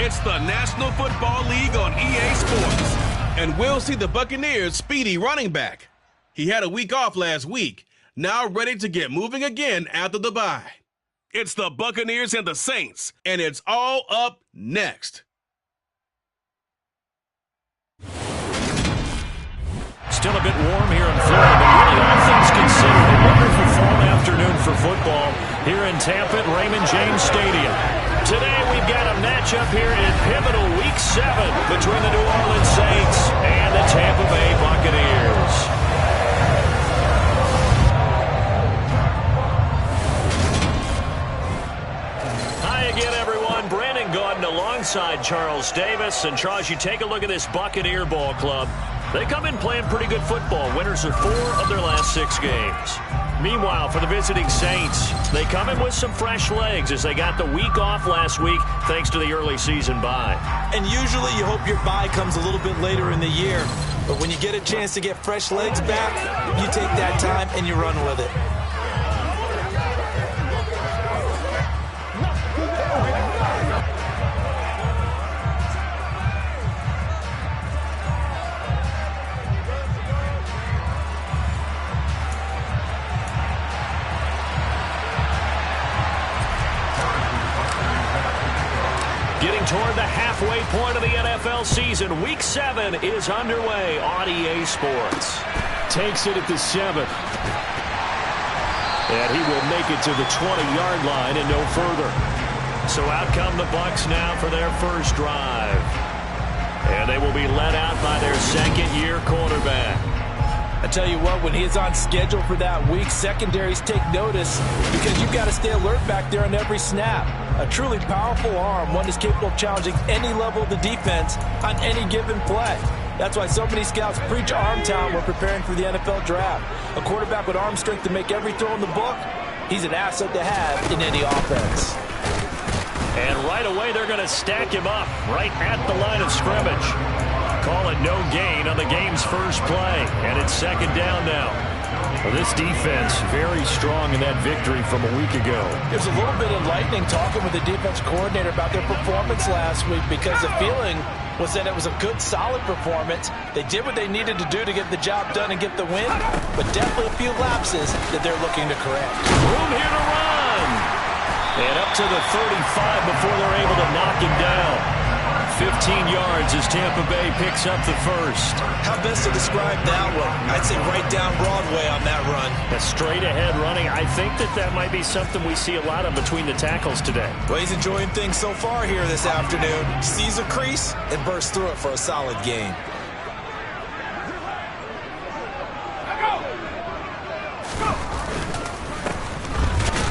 It's the National Football League on EA Sports. And we'll see the Buccaneers' speedy running back. He had a week off last week, now ready to get moving again after the bye. It's the Buccaneers and the Saints, and it's all up next. Still a bit warm here in Florida, but really all things considered, a wonderful fall afternoon for football here in Tampa at Raymond James Stadium. Today we've got a matchup here in pivotal Week 7 between the New Orleans Saints and the Tampa Bay Buccaneers. Hi again, everyone. Brandon Gaudin alongside Charles Davis. And Charles, you take a look at this Buccaneer ball club. They come in playing pretty good football. Winners of 4 of their last 6 games. Meanwhile, for the visiting Saints, they come in with some fresh legs as they got the week off last week thanks to the early season bye. And usually you hope your bye comes a little bit later in the year. But when you get a chance to get fresh legs back, you take that time and you run with it. Toward the halfway point of the NFL season, Week 7 is underway on EA Sports. Takes it at the 7. And he will make it to the 20-yard line and no further. So out come the Bucs now for their first drive. And they will be led out by their second-year quarterback. I tell you what, when he's on schedule for that week, secondaries take notice because you've got to stay alert back there on every snap. A truly powerful arm, one is capable of challenging any level of the defense on any given play. That's why so many scouts preach arm talent when preparing for the NFL draft. A quarterback with arm strength to make every throw in the book, he's an asset to have in any offense. And right away, they're going to stack him up right at the line of scrimmage. Call it no gain on the game's first play, and it's second down now. Well, this defense very strong in that victory from a week ago. There's a little bit enlightening talking with the defense coordinator about their performance last week because the feeling was that it was a good, solid performance. They did what they needed to do to get the job done and get the win, but definitely a few lapses that they're looking to correct. Room here to run. And up to the 35 before they're able to knock him down. 15 yards as Tampa Bay picks up the first. How best to describe that one? I'd say right down Broadway on that run. A straight-ahead running. I think that might be something we see a lot of between the tackles today. Well, he's enjoying things so far here this afternoon. Sees a crease and bursts through it for a solid gain.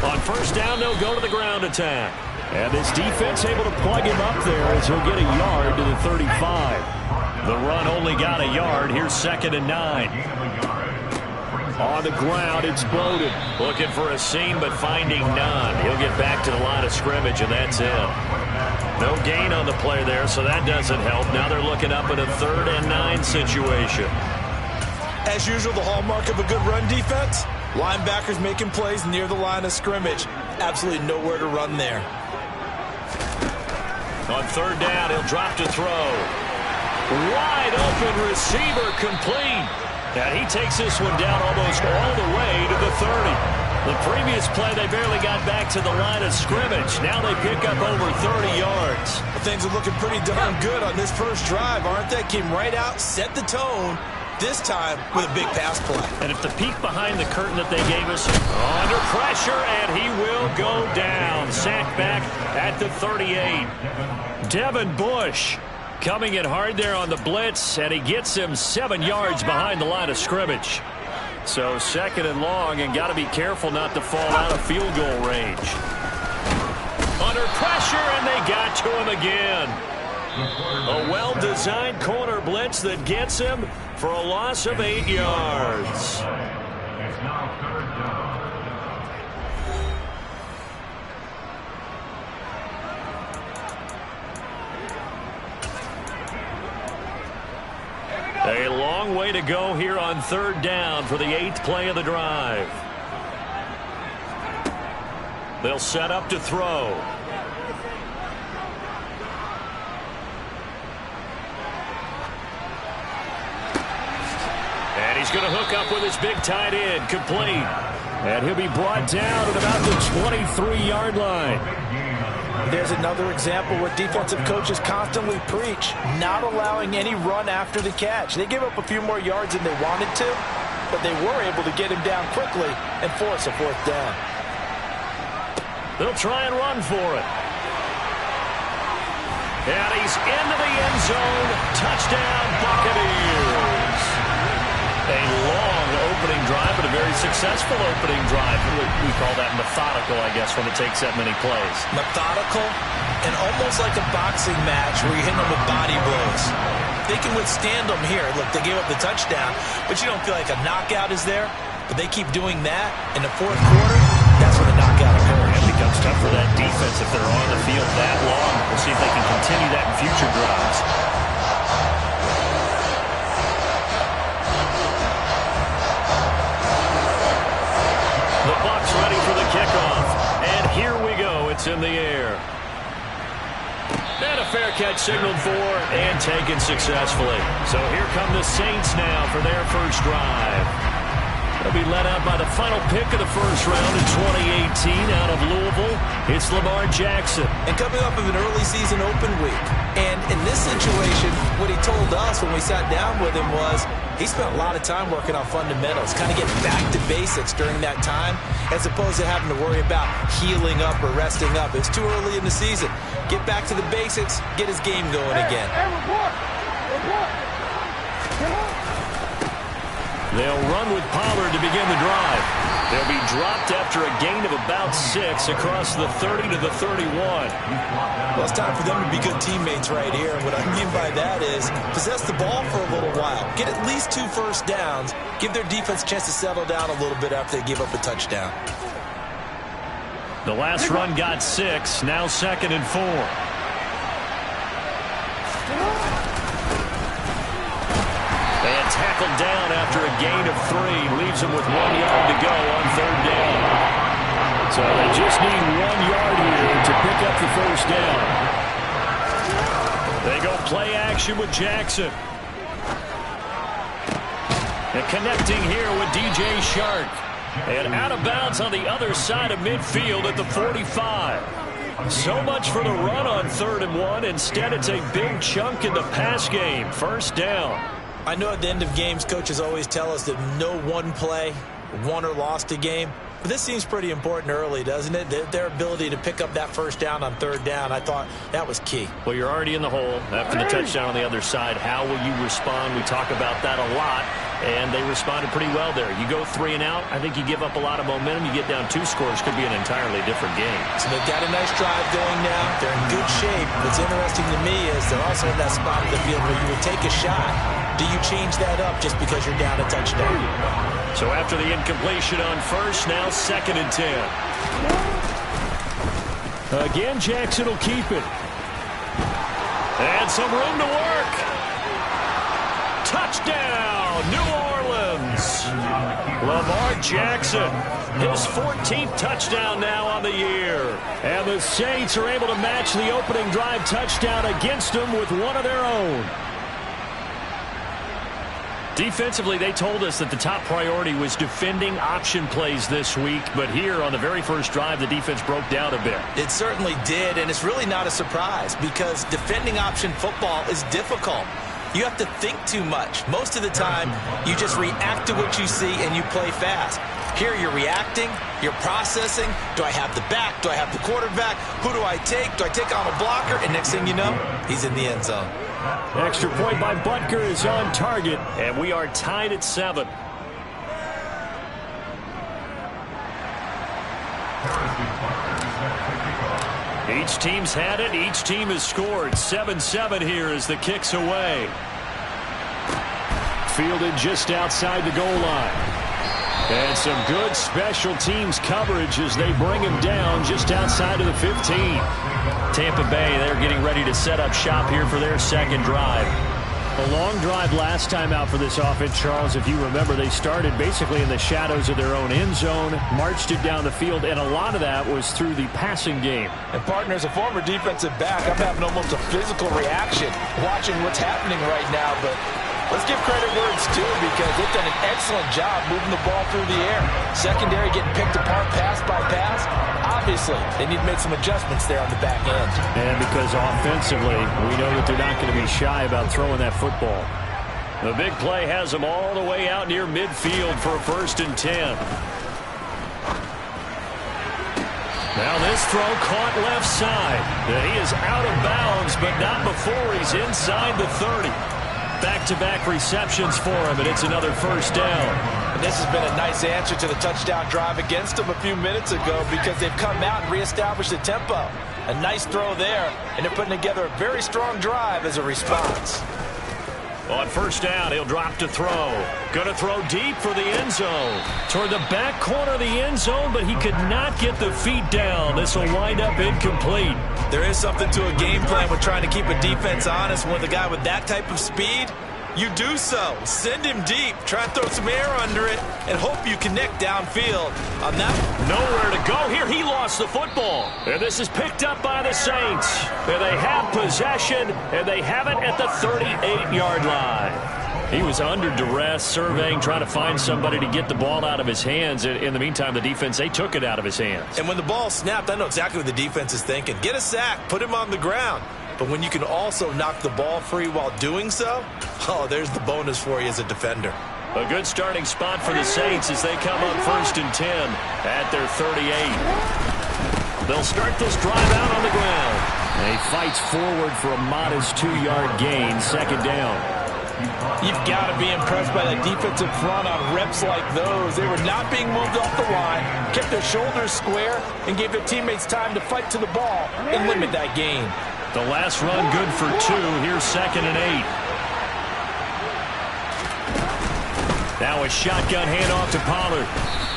On first down, they'll go to the ground attack. And this defense able to plug him up there as he'll get a yard to the 35. The run only got a yard. Here's 2nd and 9. On the ground, it's Bowden. Looking for a seam, but finding none. He'll get back to the line of scrimmage, and that's it. No gain on the play there, so that doesn't help. Now they're looking up at a 3rd and 9 situation. As usual, the hallmark of a good run defense, linebackers making plays near the line of scrimmage. Absolutely nowhere to run there. On 3rd down, he'll drop to throw. Wide open receiver complete. And he takes this one down almost all the way to the 30. The previous play, they barely got back to the line of scrimmage. Now they pick up over 30 yards. Well, things are looking pretty darn good on this first drive, aren't they? Came right out, set the tone. This time with a big pass play. And if the peek behind the curtain that they gave us, under pressure, and he will go down. Sacked back at the 38. Devin Bush coming in hard there on the blitz, and he gets him 7 yards behind the line of scrimmage. So 2nd and long, and got to be careful not to fall out of field goal range. Under pressure, and they got to him again. A well-designed corner blitz that gets him for a loss of 8 yards. A long way to go here on 3rd down for the 8th play of the drive. They'll set up to throw. going to hook up with his big tight end, complete. And he'll be brought down at about the 23-yard line. There's another example where defensive coaches constantly preach, not allowing any run after the catch. They gave up a few more yards than they wanted to, but they were able to get him down quickly and force a fourth down. They'll try and run for it. And he's into the end zone. Touchdown, Buccaneers. A long opening drive, but a very successful opening drive. We call that methodical, I guess, when it takes that many plays. Methodical and almost like a boxing match where you hit them with body blows. They can withstand them here. Look, they gave up the touchdown, but you don't feel like a knockout is there. But they keep doing that in the fourth quarter. That's when the knockout occurs. It becomes tough for that defense if they're on the field that long. We'll see if they can continue that in future drives. The Bucs ready for the kickoff. And here we go. It's in the air. And a fair catch signaled for and taken successfully. So here come the Saints now for their first drive. They'll be led out by the final pick of the first round in 2018 out of Louisville. It's Lamar Jackson. And coming off of an early season open week. And in this situation, what he told us when we sat down with him was he spent a lot of time working on fundamentals, kind of getting back to basics during that time, as opposed to having to worry about healing up or resting up. It's too early in the season. Get back to the basics, get his game going again. They'll run with Pollard to begin the drive. They'll be dropped after a gain of about 6 across the 30 to the 31. Well, it's time for them to be good teammates right here. And what I mean by that is possess the ball for a little while. Get at least 2 first downs. Give their defense a chance to settle down a little bit after they give up a touchdown. The last run got 6. Now 2nd and 4. And tackled down after a gain of 3. Leaves him with 1 yard to go on 3rd down. So they just need 1 yard here to pick up the first down. They go play action with Jackson. And connecting here with DJ Shark. And out of bounds on the other side of midfield at the 45. So much for the run on 3rd and 1. Instead, it's a big chunk in the pass game. First down. I know at the end of games, coaches always tell us that no one play won or lost a game. But this seems pretty important early, doesn't it? Their ability to pick up that first down on 3rd down, I thought that was key. Well, you're already in the hole after the touchdown on the other side. How will you respond? We talk about that a lot, and they responded pretty well there. You go 3 and out, I think you give up a lot of momentum. You get down 2 scores, could be an entirely different game. So they've got a nice drive going now. They're in good shape. What's interesting to me is they're also in that spot of the field where you would take a shot. Do you change that up just because you're down a touchdown? So after the incompletion on 1st, now 2nd and 10. Again, Jackson will keep it. And some room to work. Touchdown, New Orleans. Lamar Jackson, his 14th touchdown now on the year. And the Saints are able to match the opening drive touchdown against them with one of their own. Defensively, they told us that the top priority was defending option plays this week. But here on the very first drive, the defense broke down a bit. It certainly did, and it's really not a surprise because defending option football is difficult. You have to think too much. Most of the time, you just react to what you see and you play fast. Here you're reacting, you're processing. Do I have the back? Do I have the quarterback? Who do I take? Do I take on a blocker? And next thing you know, he's in the end zone. Extra point by Butker is on target, and we are tied at 7. Each team's had it. Each team has scored. 7-7 here as the kick's away. Fielded just outside the goal line. And some good special teams coverage as they bring him down just outside of the 15. Tampa Bay, they're getting ready to set up shop here for their second drive. A long drive last time out for this offense, Charles. If you remember, they started basically in the shadows of their own end zone, marched it down the field, and a lot of that was through the passing game. And partner, as a former defensive back, I'm having almost a physical reaction watching what's happening right now, but Let's give credit where it's due because they've done an excellent job moving the ball through the air. Secondary getting picked apart pass by pass. Obviously, they need to make some adjustments there on the back end. And because offensively, we know that they're not going to be shy about throwing that football. The big play has them all the way out near midfield for a 1st and 10. Now this throw caught left side. He is out of bounds, but not before he's inside the 30. Back-to-back receptions for him, and it's another 1st down. And this has been a nice answer to the touchdown drive against them a few minutes ago because they've come out and reestablished the tempo. A nice throw there, and they're putting together a very strong drive as a response. On 1st down, he'll drop to throw. Going to throw deep for the end zone. Toward the back corner of the end zone, but he could not get the feet down. This will wind up incomplete. There is something to a game plan with trying to keep a defense honest. With a guy with that type of speed, you do so. Send him deep. Try and throw some air under it and hope you connect downfield. On that, nowhere to go here. He lost the football. And this is picked up by the Saints. And they have possession, and they have it at the 38-yard line. He was under duress, surveying, trying to find somebody to get the ball out of his hands. In the meantime, the defense, they took it out of his hands. And when the ball snapped, I know exactly what the defense is thinking. Get a sack, put him on the ground. But when you can also knock the ball free while doing so, oh, there's the bonus for you as a defender. A good starting spot for the Saints as they come up 1st and 10 at their 38. They'll start this drive out on the ground. And he fights forward for a modest 2-yard gain, 2nd down. You've got to be impressed by that defensive front on reps like those. They were not being moved off the line, kept their shoulders square, and gave their teammates time to fight to the ball and limit that gain. The last run good for 2. Here's 2nd and 8. Now a shotgun handoff to Pollard.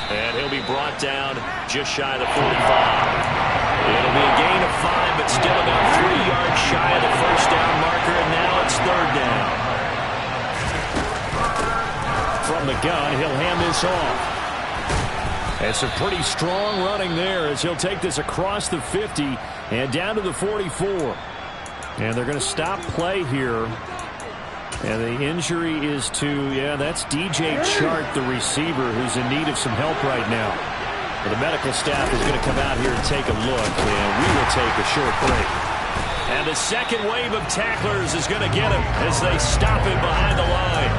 And he'll be brought down just shy of the 45. It'll be a gain of 5, but still about 3 yards shy of the 1st down marker. And now it's 3rd down. From the gun, he'll hand this off. It's a pretty strong running there as he'll take this across the 50 and down to the 44. And they're going to stop play here. And the injury is to, that's DJ Chark, the receiver, who's in need of some help right now. But the medical staff is going to come out here and take a look, and we will take a short break. And the second wave of tacklers is going to get him as they stop him behind the line.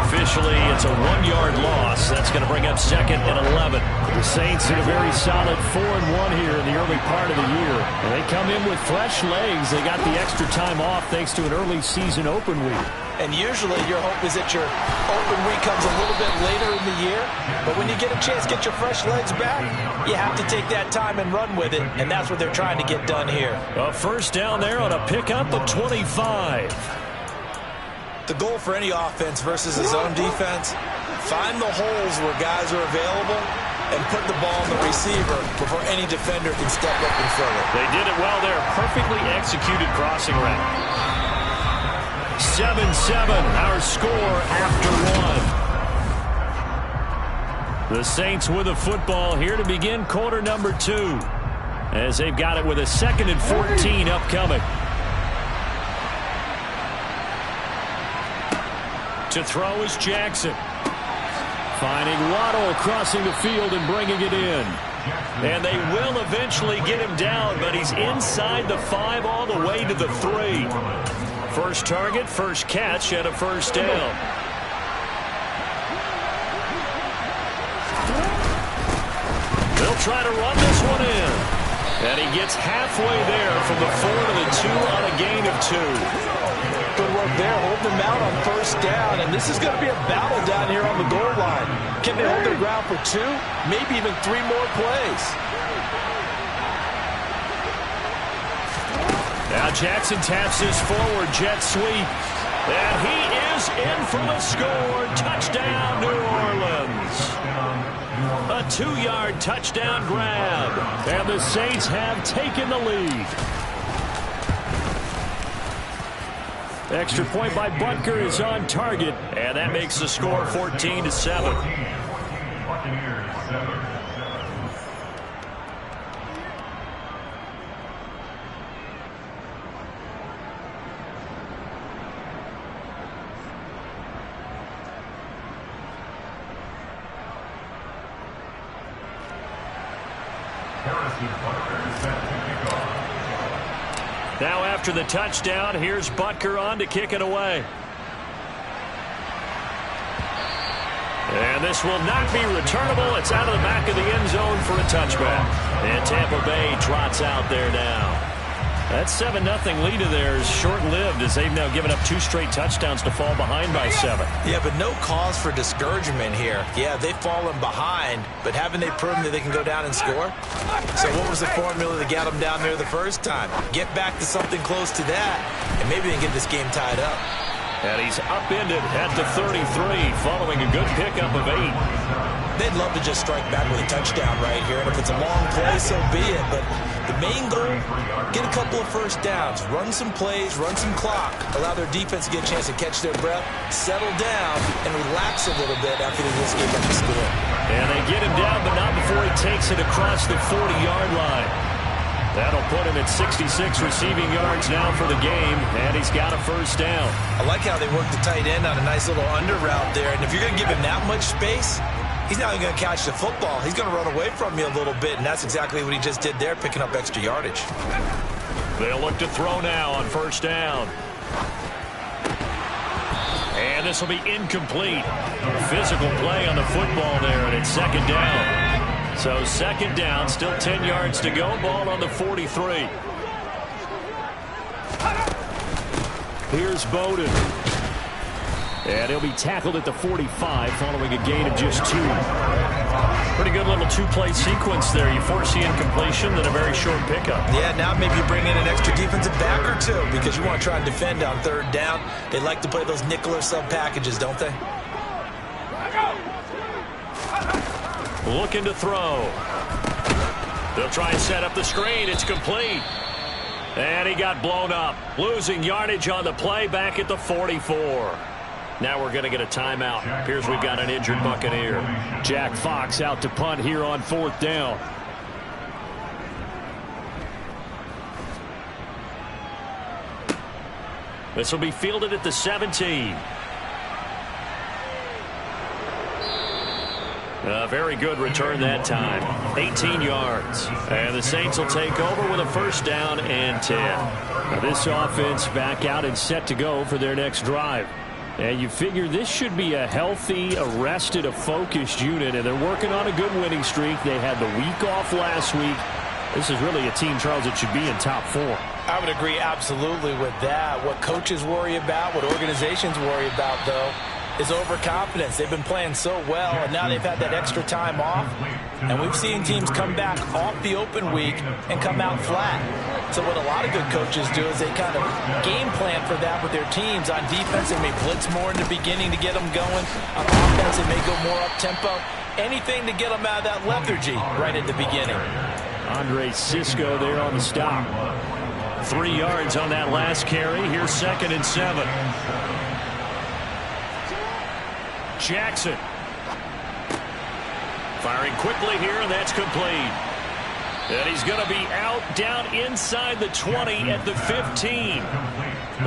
Officially, it's a 1-yard loss. That's going to bring up 2nd and 11. The Saints in a very solid 4-1 here in the early part of the year. And they come in with fresh legs. They got the extra time off thanks to an early season open week. And usually your hope is that your open week comes a little bit later in the year. But when you get a chance to get your fresh legs back, you have to take that time and run with it. And that's what they're trying to get done here. A 1st down there on a pickup of 25. The goal for any offense versus a zone defense, find the holes where guys are available and put the ball on the receiver before any defender can step up and fill it. They did it well there. Perfectly executed crossing route. 7-7, our score after 1. The Saints with the football here to begin quarter number 2. As they've got it with a 2nd and 14 upcoming. To throw is Jackson. Finding Waddle crossing the field and bringing it in. And they will eventually get him down, but he's inside the 5 all the way to the 3. First target, first catch, and a 1st down. They'll try to run this one in. And he gets halfway there from the 4 to the 2 on a gain of 2. Good work there, holding them out on 1st down, and this is going to be a battle down here on the goal line. Can they hold their ground for 2, maybe even 3 more plays? Now Jackson taps this forward, jet sweep, and he is in for the score. Touchdown, New Orleans. A 2-yard touchdown grab, and the Saints have taken the lead. Extra point by Butker is on target, and that makes the score 14-7. Now after the touchdown, here's Butker on to kick it away. And this will not be returnable. It's out of the back of the end zone for a touchback. And Tampa Bay trots out there now. That 7-0 lead of theirs short-lived as they've now given up 2 straight touchdowns to fall behind by 7. Yeah, but no cause for discouragement here. Yeah, they've fallen behind, but haven't they proven that they can go down and score? So what was the formula that got them down there the first time? Get back to something close to that, and maybe they can get this game tied up. And he's upended at the 33 following a good pickup of 8. They'd love to just strike back with a touchdown right here, and if it's a long play, so be it. But the main goal, get a couple of first downs, run some plays, run some clock, allow their defense to get a chance to catch their breath, settle down, and relax a little bit after they just gave up the score. And they get him down, but not before he takes it across the 40-yard line. That'll put him at 66 receiving yards now for the game, and he's got a first down. I like how they work the tight end on a nice little under route there, and if you're going to give him that much space, he's not even going to catch the football. He's going to run away from you a little bit, and that's exactly what he just did there, picking up extra yardage. They'll look to throw now on first down. And this will be incomplete. Physical play on the football there, and it's second down. So second down, still 10 yards to go. Ball on the 43. Here's Bowden. And he'll be tackled at the 45 following a gain of just 2. Pretty good little 2-play sequence there. You force the incompletion, then a very short pickup. Yeah, now maybe you bring in an extra defensive back or 2 because you want to try and defend on third down. They like to play those nickel or sub packages, don't they? Looking to throw. They'll try and set up the screen. It's complete. And he got blown up. Losing yardage on the play back at the 44. Now we're going to get a timeout. Appears we've got an injured Buccaneer. Jack Fox out to punt here on fourth down. This will be fielded at the 17. A very good return that time. 18 yards. And the Saints will take over with a first down and 10. Now this offense back out and set to go for their next drive. And you figure this should be a healthy, a rested, a focused unit. And they're working on a good winning streak. They had the week off last week. This is really a team, Charles, that should be in top 4. I would agree absolutely with that. What coaches worry about, what organizations worry about, though, is overconfidence. They've been playing so well, and now they've had that extra time off. And we've seen teams come back off the open week and come out flat. So what a lot of good coaches do is they kind of game plan for that with their teams. On defense, they may blitz more in the beginning to get them going. On offense, they may go more up-tempo. Anything to get them out of that lethargy right at the beginning. Andre Cisco there on the stop. 3 yards on that last carry. Here's 2nd and 7. Jackson. Firing quickly here, and that's complete. And he's going to be out down inside the 20 at the 15.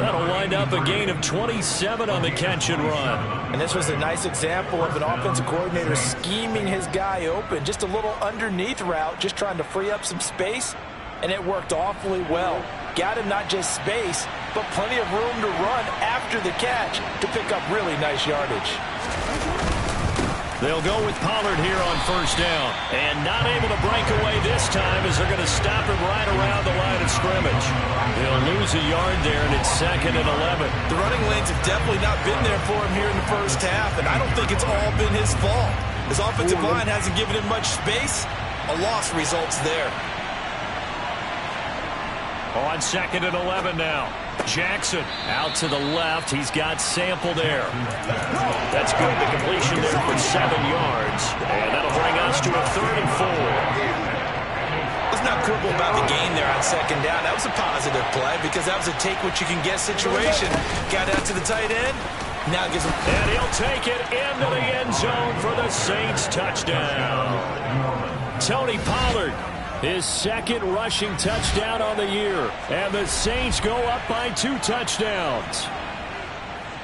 That'll wind up a gain of 27 on the catch and run. And this was a nice example of an offensive coordinator scheming his guy open. Just a little underneath route, just trying to free up some space, and it worked awfully well. Got him not just space, but plenty of room to run after the catch to pick up really nice yardage. They'll go with Pollard here on first down. And not able to break away this time as they're going to stop him right around the line of scrimmage. They'll lose a yard there, and it's 2nd and 11. The running lanes have definitely not been there for him here in the first half, and I don't think it's all been his fault. His offensive line hasn't given him much space. A loss results there. On 2nd and 11 now. Jackson out to the left. He's got Sample there. That's good. The completion there for 7 yards. And that'll bring us to a 3rd and 4. Let's not quibble about the gain there on 2nd down. That was a positive play because that was a take-what-you-can-get situation. Got out to the tight end. Now gives him... And he'll take it into the end zone for the Saints touchdown. Tony Pollard. His 2nd rushing touchdown on the year. And the Saints go up by 2 touchdowns.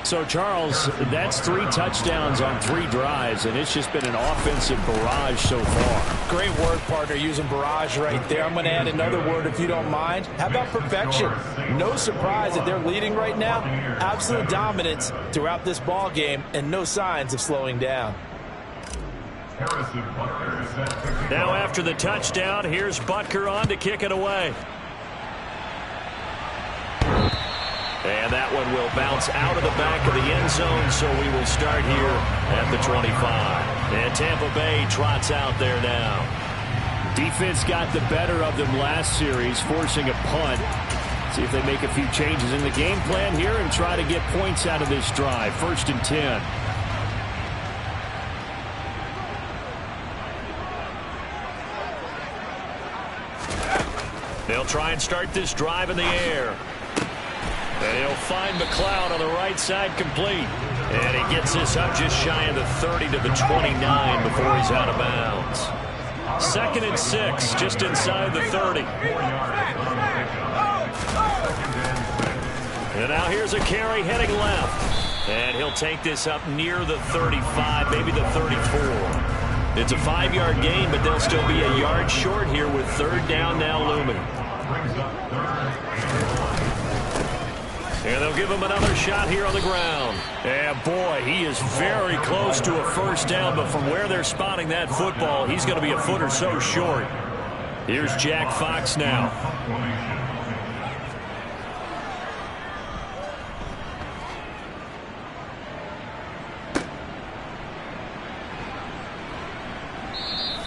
So, Charles, that's 3 touchdowns on 3 drives, and it's just been an offensive barrage so far. Great word, partner, using barrage right there. I'm going to add another word if you don't mind. How about perfection? No surprise that they're leading right now. Absolute dominance throughout this ball game and no signs of slowing down. Now after the touchdown, here's Butker on to kick it away. And that one will bounce out of the back of the end zone, so we will start here at the 25. And Tampa Bay trots out there now. Defense got the better of them last series, forcing a punt. See if they make a few changes in the game plan here and try to get points out of this drive. 1st and 10. They'll try and start this drive in the air. And he'll find McLeod on the right side, complete. And he gets this up just shy of the 30 to the 29 before he's out of bounds. 2nd and 6, just inside the 30. And now here's a carry heading left. And he'll take this up near the 35, maybe the 34. It's a 5-yard gain, but they'll still be a yard short here with 3rd down now looming. And they'll give him another shot here on the ground. And boy, he is very close to a 1st down, but from where they're spotting that football, he's going to be a foot or so short. Here's Jack Fox now.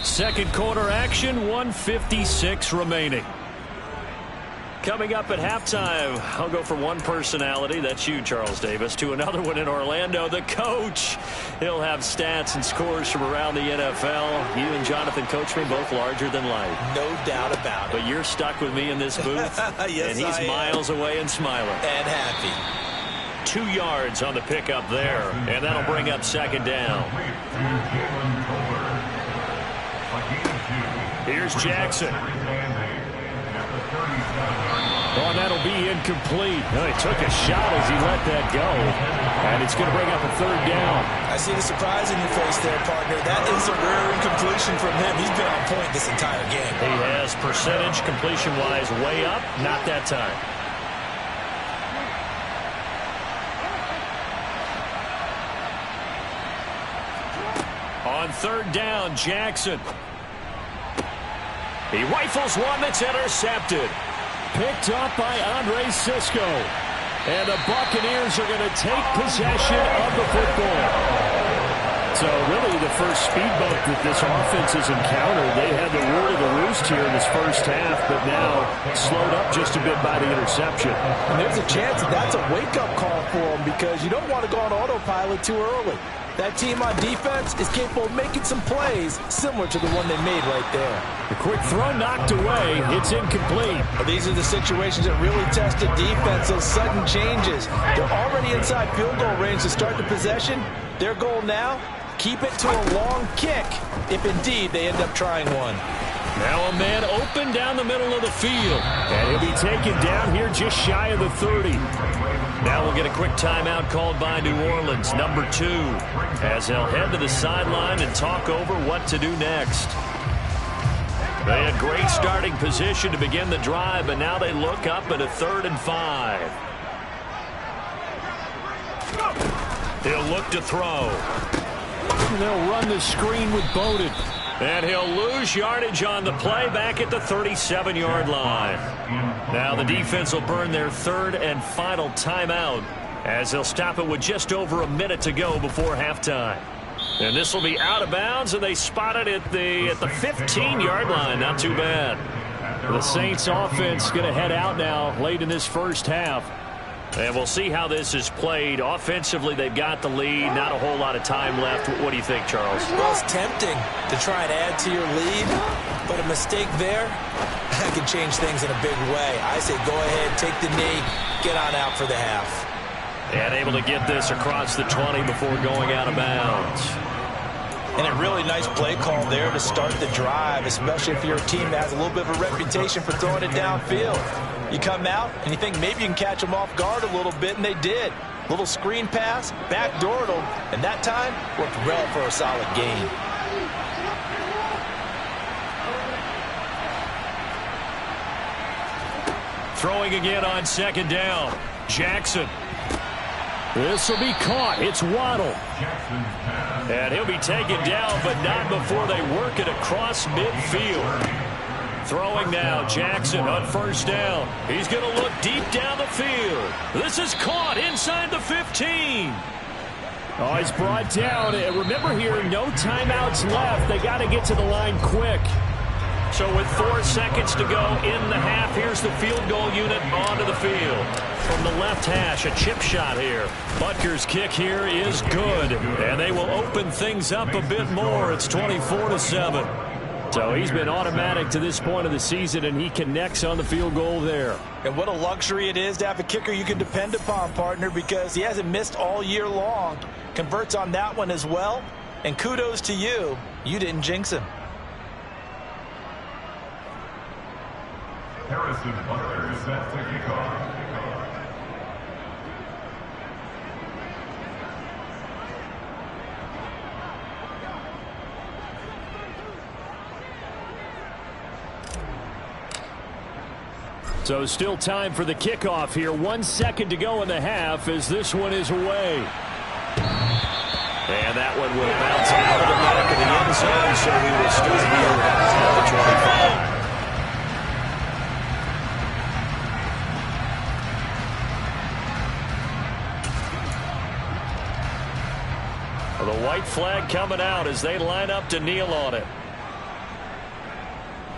Second quarter action, 1:56 remaining. Coming up at halftime, I'll go from one personality, that's you, Charles Davis, to another one in Orlando, the coach. He'll have stats and scores from around the NFL. You and Jonathan Coachman both larger than life. No doubt about it. But you're stuck with me in this booth, yes, and he's miles away and smiling. And happy. 2 yards on the pickup there, and that'll bring up 2nd down. Here's Jackson. Oh, that'll be incomplete. Oh, he took a shot as he let that go. And it's going to bring up a 3rd down. I see the surprise in your face there, partner. That is a rare incompletion from him. He's been on point this entire game. He has percentage completion-wise way up. Not that time. On 3rd down, Jackson. He rifles one that's intercepted. Picked up by Andre Cisco. And the Buccaneers are going to take possession of the football. So really the first speed bump that this offense has encountered. They had the word of the roost here in this first half, but now slowed up just a bit by the interception. And there's a chance that that's a wake-up call for them because you don't want to go on autopilot too early. That team on defense is capable of making some plays similar to the one they made right there. The quick throw knocked away. It's incomplete. Well, these are the situations that really test the defense, those sudden changes. They're already inside field goal range to start the possession. Their goal now, keep it to a long kick if indeed they end up trying one. Now a man open down the middle of the field. And he'll be taken down here just shy of the 30. Now we'll get a quick timeout called by New Orleans, number 2, as they'll head to the sideline and talk over what to do next. They had great starting position to begin the drive, but now they look up at a 3rd and 5. He'll look to throw. They'll run the screen with Bowden. And he'll lose yardage on the play back at the 37-yard line. Now the defense will burn their 3rd and final timeout as they'll stop it with just over a minute to go before halftime. And this will be out of bounds, and they spot it at the 15-yard line. Not too bad. The Saints offense going to head out now late in this first half. And we'll see how this is played. Offensively, they've got the lead. Not a whole lot of time left. What do you think, Charles? Well, it's tempting to try and add to your lead, but a mistake there can change things in a big way. I say go ahead, take the knee, get on out for the half. And able to get this across the 20 before going out of bounds. And a really nice play call there to start the drive, especially if you're a team that has a little bit of a reputation for throwing it downfield. You come out and you think maybe you can catch them off guard a little bit, and they did. Little screen pass, backdoored him, and that time worked well for a solid gain. Throwing again on second down. Jackson. This will be caught. It's Waddle. And he'll be taken down, but not before they work it across midfield. Throwing now, Jackson on first down. He's going to look deep down the field. This is caught inside the 15. Oh, he's brought down. And remember here, no timeouts left. They got to get to the line quick. So with 4 seconds to go in the half, here's the field goal unit onto the field. From the left hash, a chip shot here. Butker's kick here is good. And they will open things up a bit more. It's 24-7. So he's been automatic to this point of the season, and he connects on the field goal there. And what a luxury it is to have a kicker you can depend upon, partner, because he hasn't missed all year long. Converts on that one as well. And kudos to you. You didn't jinx him. Harrison Butker is set to kick off. So still time for the kickoff here. 1 second to go in the half as this one is away. And that one will bounce out of the back of the end zone, so we will still be at the 25. The white flag coming out as they line up to kneel on it.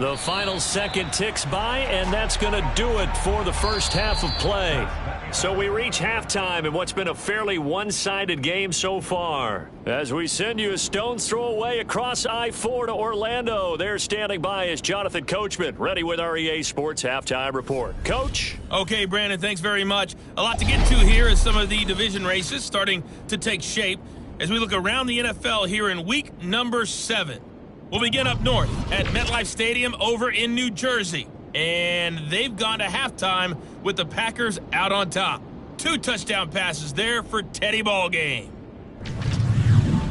The final second ticks by, and that's going to do it for the first half of play. So we reach halftime in what's been a fairly one-sided game so far. As we send you a stone's throw away across I-4 to Orlando. There standing by is Jonathan Coachman, ready with our EA Sports Halftime Report. Coach? Okay, Brandon, thanks very much. A lot to get to here as some of the division races starting to take shape as we look around the NFL here in week number 7. We'll begin up north at MetLife Stadium over in New Jersey. And they've gone to halftime with the Packers out on top. 2 touchdown passes there for Teddy Ballgame.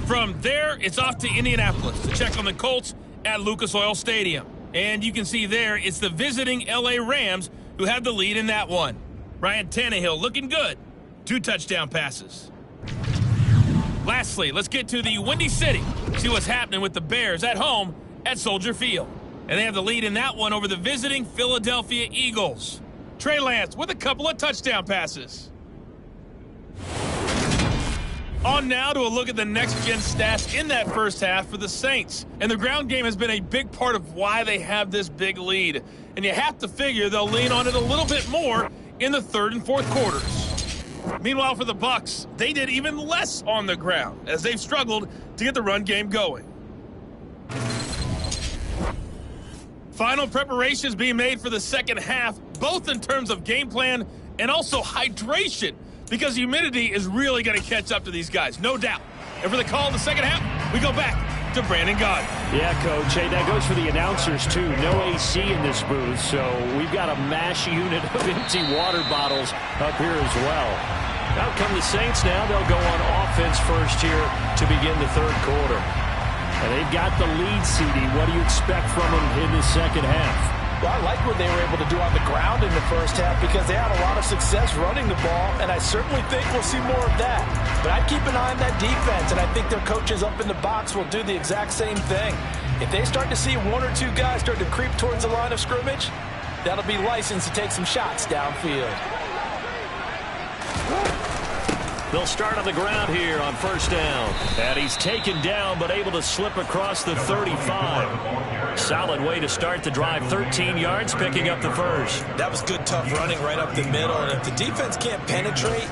From there, it's off to Indianapolis to check on the Colts at Lucas Oil Stadium. And you can see there, it's the visiting LA Rams who have the lead in that one. Ryan Tannehill looking good. 2 touchdown passes. Lastly, let's get to the Windy City. See what's happening with the Bears at home at Soldier Field. And they have the lead in that one over the visiting Philadelphia Eagles. Trey Lance with a couple of touchdown passes. On now to a look at the next-gen stats in that first half for the Saints. And the ground game has been a big part of why they have this big lead. And you have to figure they'll lean on it a little bit more in the third and fourth quarters. Meanwhile, for the Bucs, they did even less on the ground as they've struggled to get the run game going. Final preparations being made for the second half, both in terms of game plan and also hydration, because humidity is really going to catch up to these guys, no doubt. And for the call in the second half, we go back to Brandon Gaudin. Yeah, Coach. Hey, that goes for the announcers, too. No AC in this booth, so we've got a mash unit of empty water bottles up here as well. Out come the Saints now. They'll go on offense first here to begin the third quarter. And they've got the lead, CD. What do you expect from them in the second half? Well, I like what they were able to do on the ground in the first half because they had a lot of success running the ball, and I certainly think we'll see more of that. But I'd keep an eye on that defense, and I think their coaches up in the box will do the exact same thing. If they start to see 1 or 2 guys start to creep towards the line of scrimmage, that'll be licensed to take some shots downfield. They'll start on the ground here on first down. And he's taken down but able to slip across the 35. Solid way to start the drive. 13 yards, picking up the first. That was good, tough running right up the middle. And if the defense can't penetrate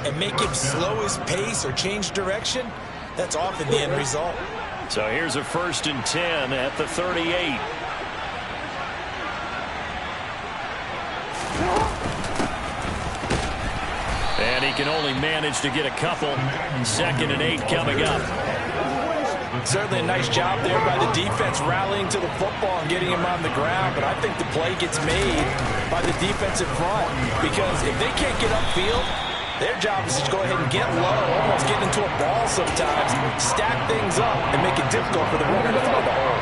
and make him slow his pace or change direction, that's often the end result. So here's a 1st and 10 at the 38. And he can only manage to get a couple. 2nd and 8 coming up. Certainly a nice job there by the defense rallying to the football and getting him on the ground. But I think the play gets made by the defensive front. Because if they can't get upfield, Their job is to go ahead and get low, almost get into a ball sometimes, stack things up, and make it difficult for the runner to throw the hole.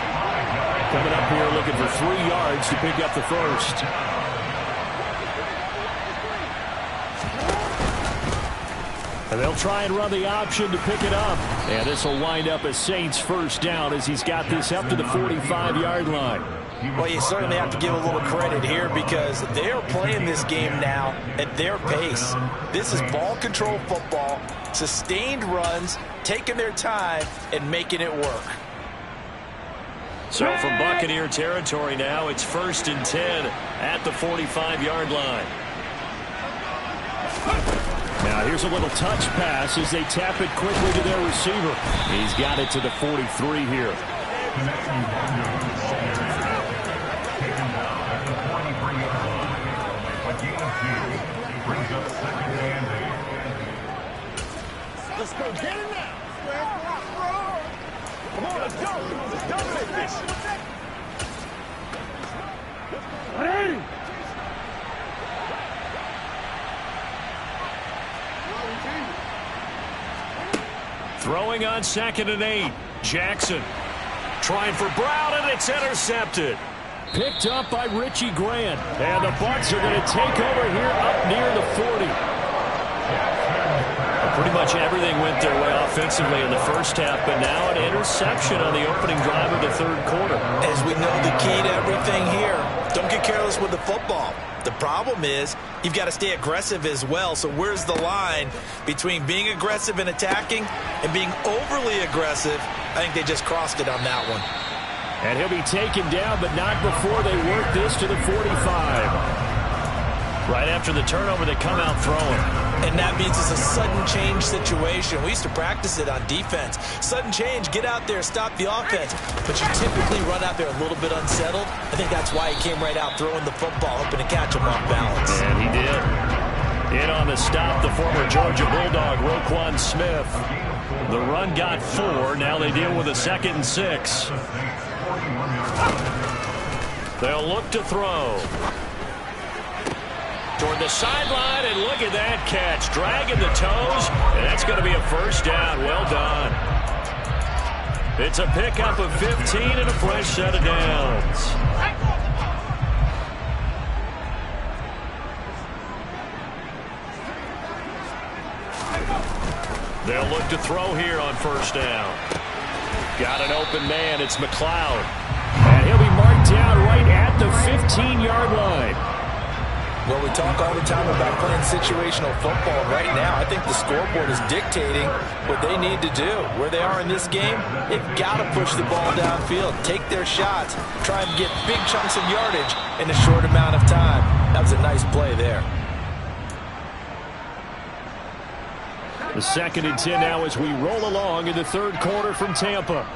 Coming up here looking for 3 yards to pick up the first. And they'll try and run the option to pick it up. And this will wind up a Saints first down as he's got this up to the 45-yard line. Well, you certainly have to give a little credit here because they're playing this game now at their pace. This is ball control football, sustained runs, taking their time, and making it work. So from Buccaneer territory now, it's 1st and 10 at the 45-yard line. Now here's a little touch pass as they tap it quickly to their receiver. He's got it to the 43 here. Let's go get it now. Come on, let's go. Let's dominate this. Hey! Throwing on 2nd and 8. Jackson trying for Brown, and it's intercepted. Picked up by Richie Grant. And the Bucs are going to take over here up near the 40. Pretty much everything went their way offensively in the first half, but now an interception on the opening drive of the 3rd quarter. As we know, the key to everything here, don't get careless with the football. The problem is you've got to stay aggressive as well. So where's the line between being aggressive and attacking and being overly aggressive? I think they just crossed it on that one. And he'll be taken down, but not before they work this to the 45. Right after the turnover, they come out throwing. And that means it's a sudden change situation. We used to practice it on defense. Sudden change, get out there, stop the offense. But you typically run out there a little bit unsettled. I think that's why he came right out throwing the football, hoping to catch him off balance. And he did. In on the stop, the former Georgia Bulldog, Roquan Smith. The run got 4. Now they deal with a 2nd and 6. They'll look to throw. Toward the sideline, and look at that catch. Dragging the toes, and that's going to be a first down. Well done. It's a pickup of 15 and a fresh set of downs. They'll look to throw here on first down. Got an open man. It's McLeod. And he'll be marked down right at the 15-yard line. Well, we talk all the time about playing situational football. Right now, I think the scoreboard is dictating what they need to do. Where they are in this game, they've got to push the ball downfield, take their shots, try and get big chunks of yardage in a short amount of time. That was a nice play there. The 2nd and 10 now as we roll along in the 3rd quarter from Tampa.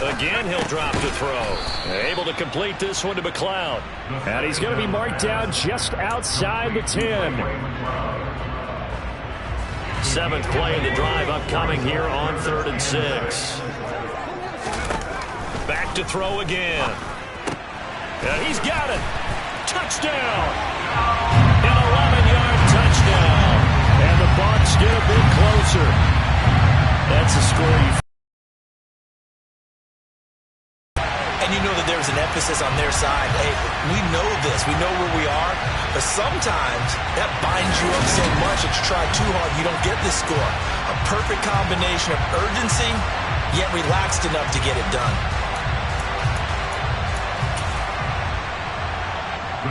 Again, he'll drop to throw. Able to complete this one to McLeod. And he's going to be marked down just outside the 10. 7th play of the drive upcoming here on 3rd and 6. Back to throw again. And he's got it. Touchdown. An 11-yard touchdown. And the Bucs get a bit closer. That's a score you. And you know that there's an emphasis on their side. Hey, we know this. We know where we are. But sometimes that binds you up so much that you try too hard, you don't get the score. A perfect combination of urgency, yet relaxed enough to get it done.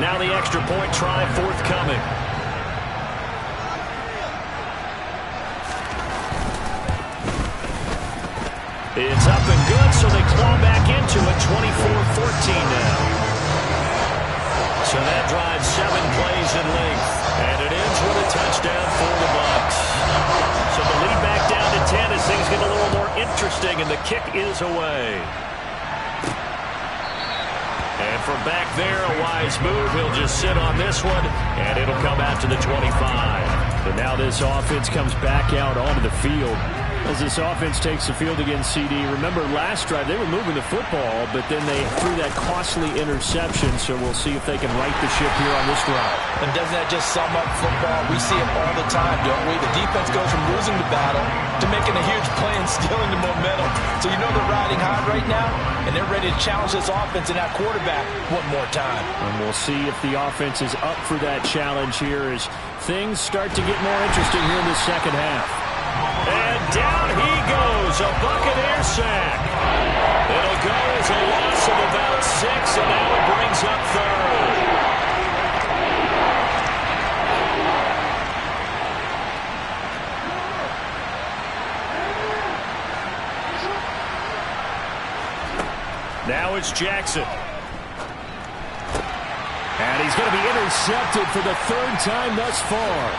Now the extra point try forthcoming. It's up and good, so they claw back into it, 24-14 now. So that drives 7 plays in length, and it ends with a touchdown for the Bucs. So the lead back down to 10 as things get a little more interesting, and the kick is away. And from back there, a wise move. He'll just sit on this one, and it'll come out to the 25. But now this offense comes back out onto the field. As this offense takes the field against CD, remember last drive they were moving the football, but then they threw that costly interception, so we'll see if they can right the ship here on this drive. And doesn't that just sum up football? We see it all the time, don't we? The defense goes from losing the battle to making a huge play and stealing the momentum. So you know they're riding high right now, and they're ready to challenge this offense and that quarterback one more time. And we'll see if the offense is up for that challenge here as things start to get more interesting here in the second half. And down he goes, a Buccaneer sack. It'll go as a loss of about 6, and now it brings up third. Now it's Jackson. And he's going to be intercepted for the third time thus far.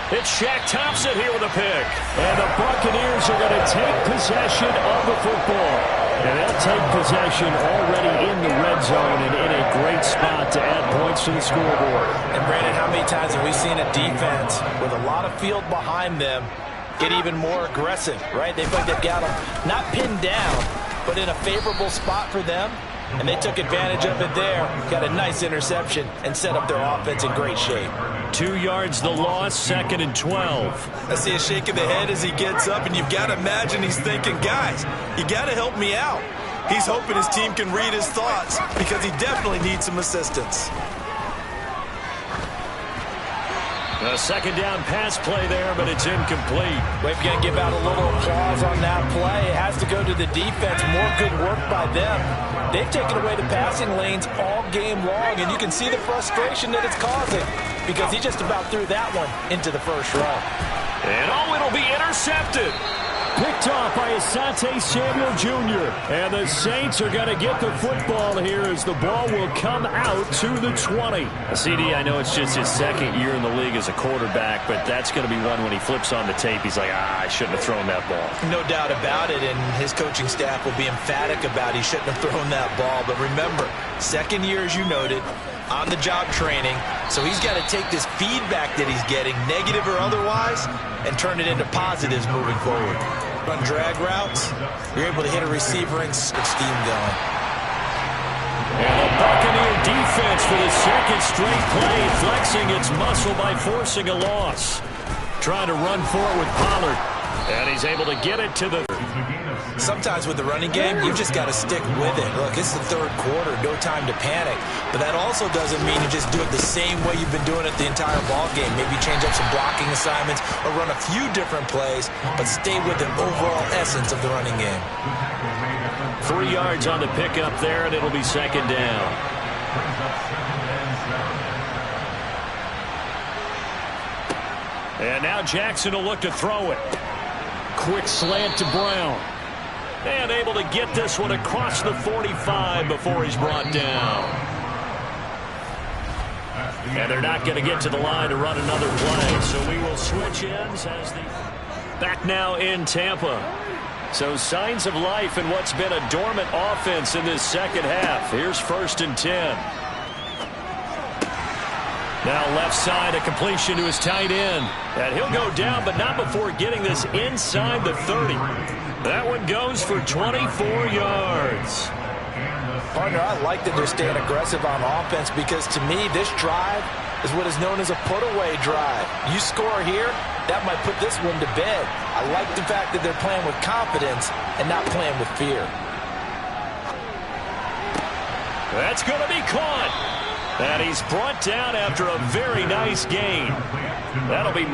It's Shaq Thompson here with a pick. And the Buccaneers are going to take possession of the football. And they'll take possession already in the red zone and in a great spot to add points to the scoreboard. And Brandon, how many times have we seen a defense with a lot of field behind them get even more aggressive, right? They feel like they've got them not pinned down, but in a favorable spot for them. And they took advantage of it there. Got a nice interception and set up their offense in great shape. 2 yards the loss, 2nd and 12. I see a shake of the head as he gets up, and you've got to imagine he's thinking, guys, you got to help me out. He's hoping his team can read his thoughts because he definitely needs some assistance. A second down pass play there, but it's incomplete. We're going to give out a little applause on that play. It has to go to the defense. More good work by them. They've taken away the passing lanes all game long, and you can see the frustration that it's causing because he just about threw that one into the first row. And it'll be intercepted. Picked off by Asante Samuel Jr. And the Saints are going to get the football here as the ball will come out to the 20. CD, I know it's just his second year in the league as a quarterback, but that's going to be one when he flips on the tape. He's like, I shouldn't have thrown that ball. No doubt about it, and his coaching staff will be emphatic about he shouldn't have thrown that ball. But remember, second year, as you noted, on-the-job training, so he's got to take this feedback that he's getting, negative or otherwise, and turn it into positives moving forward. Run drag routes, you're able to hit a receiver and steam going. And the Buccaneer defense for the second straight play, flexing its muscle by forcing a loss. Trying to run for it with Pollard, and he's able to get it to the... Sometimes with the running game, you've just got to stick with it. Look, it's the third quarter, no time to panic. But that also doesn't mean you just do it the same way you've been doing it the entire ball game. Maybe change up some blocking assignments or run a few different plays, but stay with the overall essence of the running game. 3 yards on the pickup there, and it'll be second down. And now Jackson will look to throw it. Quick slant to Brown. And able to get this one across the 45 before he's brought down. And they're not going to get to the line to run another play, so we will switch ends as the... Back now in Tampa. So signs of life in what's been a dormant offense in this second half. Here's 1st and 10. Now left side, a completion to his tight end. And he'll go down, but not before getting this inside the 30. That one goes for 24 yards. Partner, I like that they're staying aggressive on offense because to me, this drive is what is known as a put-away drive. You score here, that might put this one to bed. I like the fact that they're playing with confidence and not playing with fear. That's going to be caught. And he's brought down after a very nice gain. That'll be